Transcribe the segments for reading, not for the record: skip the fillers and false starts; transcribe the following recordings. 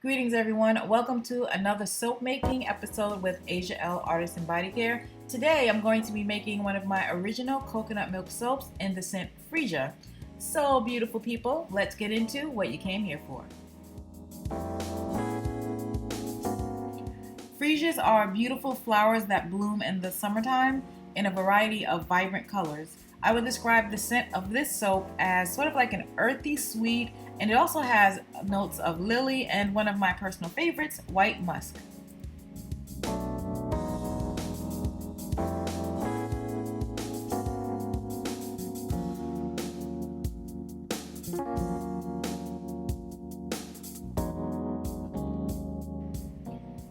Greetings everyone, welcome to another soap making episode with Asia L Artisan Body Care. Today I'm going to be making one of my original coconut milk soaps in the scent FREESIA. So beautiful people, let's get into what you came here for. Freesias are beautiful flowers that bloom in the summertime in a variety of vibrant colors. I would describe the scent of this soap as sort of like an earthy sweet, and it also has notes of lily and one of my personal favorites, white musk.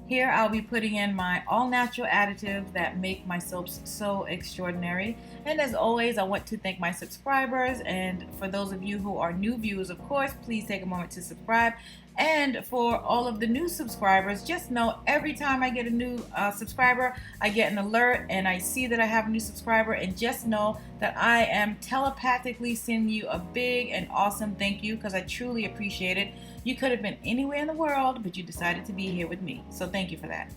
Here I'll be putting in my all-natural additives that make my soaps so extraordinary. And as always, I want to thank my subscribers, and for those of you who are new viewers, of course, please take a moment to subscribe. And for all of the new subscribers, just know every time I get a new subscriber, I get an alert and I see that I have a new subscriber, and just know that I am telepathically sending you a big and awesome thank you because I truly appreciate it. You could have been anywhere in the world, but you decided to be here with me. So thank you for that.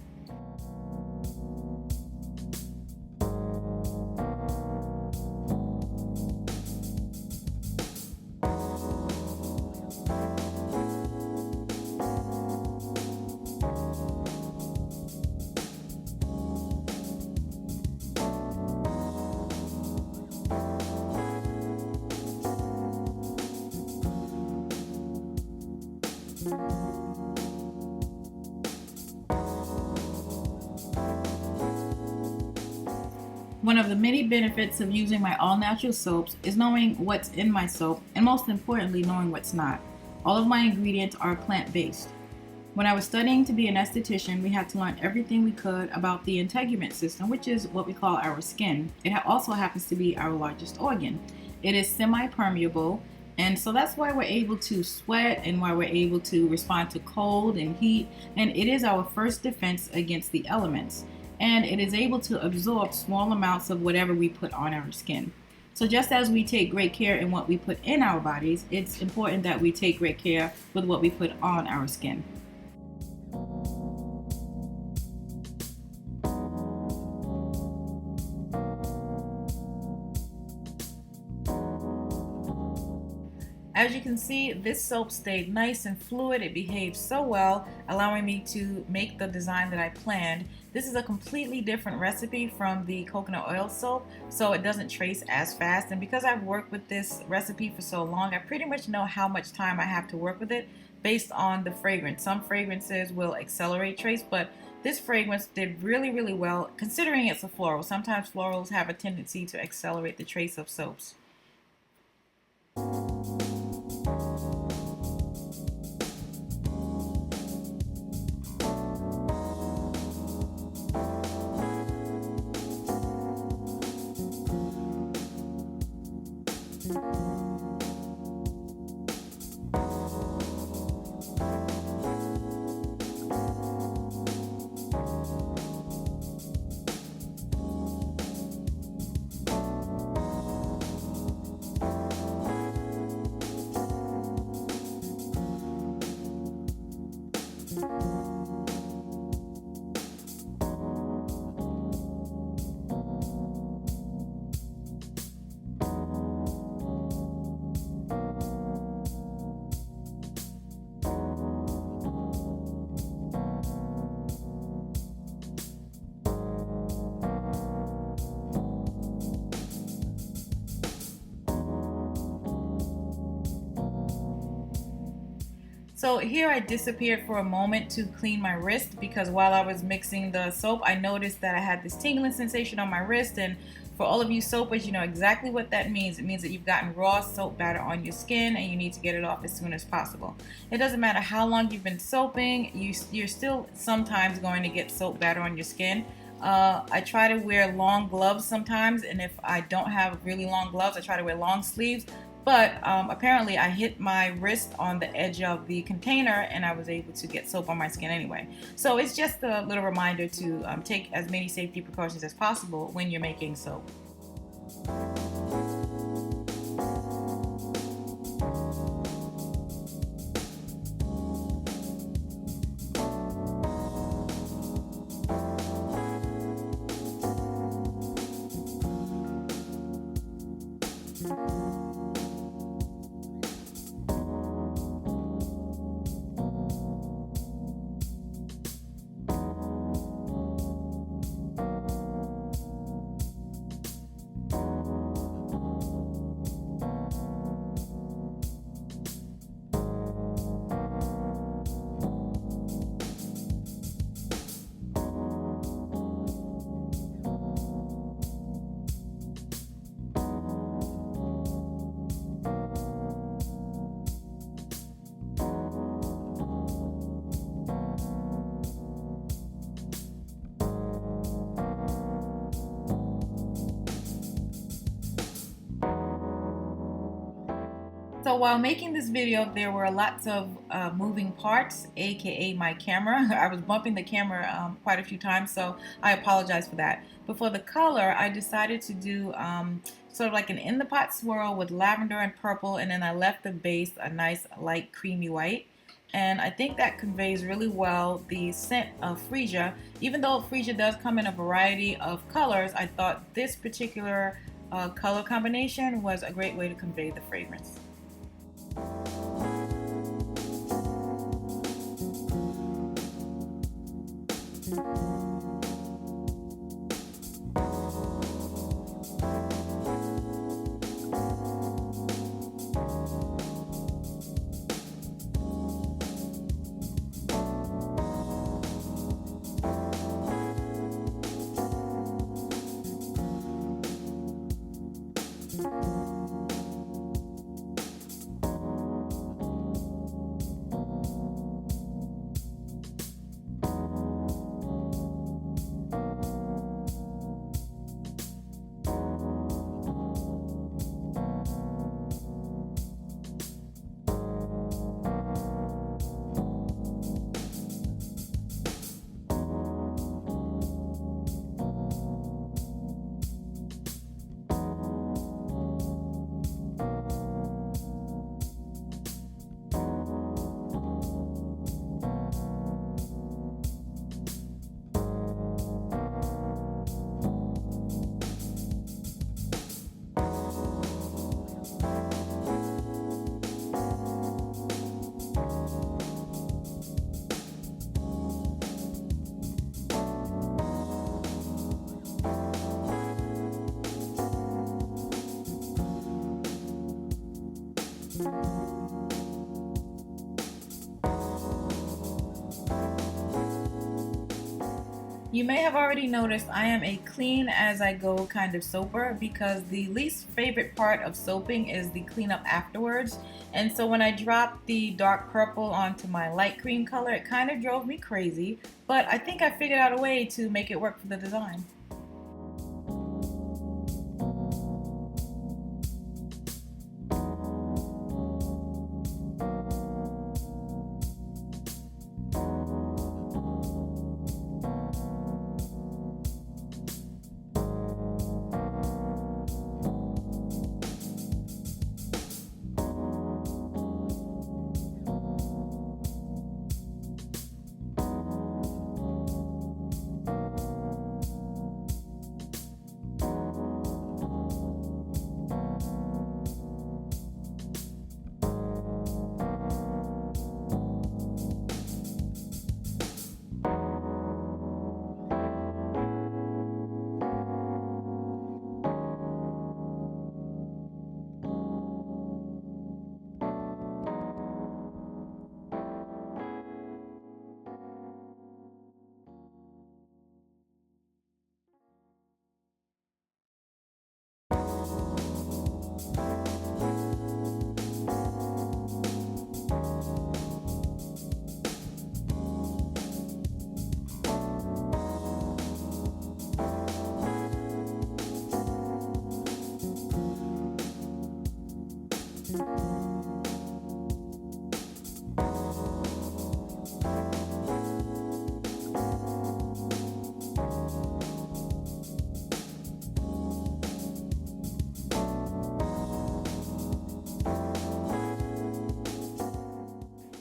One of the many benefits of using my all-natural soaps is knowing what's in my soap, and most importantly, knowing what's not. All of my ingredients are plant-based. When I was studying to be an esthetician, we had to learn everything we could about the integument system, which is what we call our skin. It also happens to be our largest organ. It is semi-permeable, and so that's why we're able to sweat and why we're able to respond to cold and heat, and it is our first defense against the elements. And it is able to absorb small amounts of whatever we put on our skin. So just as we take great care in what we put in our bodies, it's important that we take great care with what we put on our skin. As you can see, this soap stayed nice and fluid. It behaved so well, allowing me to make the design that I planned. This is a completely different recipe from the coconut oil soap, so it doesn't trace as fast. And because I've worked with this recipe for so long, I pretty much know how much time I have to work with it based on the fragrance. Some fragrances will accelerate trace, but this fragrance did really, really well considering it's a floral. Sometimes florals have a tendency to accelerate the trace of soaps. So here I disappeared for a moment to clean my wrist because while I was mixing the soap, I noticed that I had this tingling sensation on my wrist. And for all of you soapers, you know exactly what that means. It means that you've gotten raw soap batter on your skin and you need to get it off as soon as possible. It doesn't matter how long you've been soaping, you're still sometimes going to get soap batter on your skin. I try to wear long gloves sometimes, and if I don't have really long gloves, I try to wear long sleeves. But apparently I hit my wrist on the edge of the container and I was able to get soap on my skin anyway. So it's just a little reminder to take as many safety precautions as possible when you're making soap. So while making this video, there were lots of moving parts, aka my camera. I was bumping the camera quite a few times, so I apologize for that. But for the color, I decided to do sort of like an in the pot swirl with lavender and purple, and then I left the base a nice light creamy white. And I think that conveys really well the scent of freesia. Even though freesia does come in a variety of colors, I thought this particular color combination was a great way to convey the fragrance. You may have already noticed I am a clean as I go kind of soaper, because the least favorite part of soaping is the cleanup afterwards. And so when I dropped the dark purple onto my light cream color, it kind of drove me crazy, but I think I figured out a way to make it work for the design.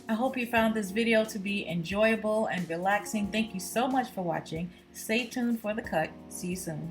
I hope you found this video to be enjoyable and relaxing. Thank you so much for watching. Stay tuned for the cut. See you soon.